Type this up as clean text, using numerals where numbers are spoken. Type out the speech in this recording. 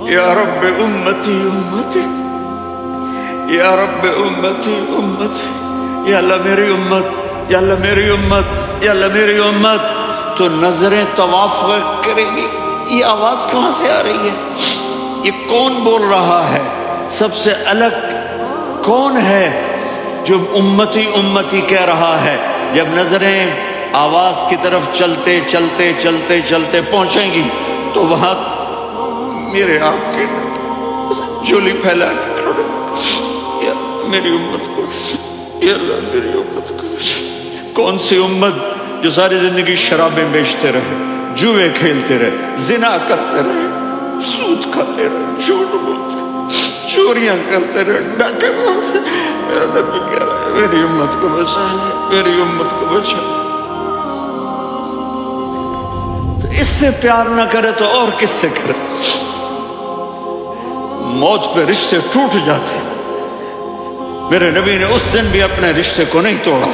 یا رب امتی امتی، یا رب امتی امتی، یا اللہ میری امت، یا اللہ میری امت، یا اللہ میری امت۔ تو نظریں طواف کرے گی، یہ آواز کہاں سے آ رہی ہے؟ یہ کون بول رہا ہے؟ سب سے الگ کون ہے جو امتی امتی کہہ رہا ہے؟ جب نظریں آواز کی طرف چلتے چلتے چلتے چلتے پہنچیں گی تو وہاں میرے آپ کے جھولی پھیلا کے کھڑے، یا میری امت کو، یا اللہ میری امت کو۔ کون سی امت جو ساری زندگی شرابیں بیچتے رہے، جوئے کھیلتے رہے، زنا کرتے رہے، سود کھاتے رہے، جھوٹ بولتے، چوریاں کرتے رہے، ڈاکے مارتے۔ میرا نبی کہہ رہا ہے میری امت کو بچا لے، میری امت کو بچا لے۔ تو اس سے پیار نہ کرے تو اور کس سے کرے؟ موت پہ رشتے ٹوٹ جاتے، میرے نبی نے اس دن بھی اپنے رشتے کو نہیں توڑا۔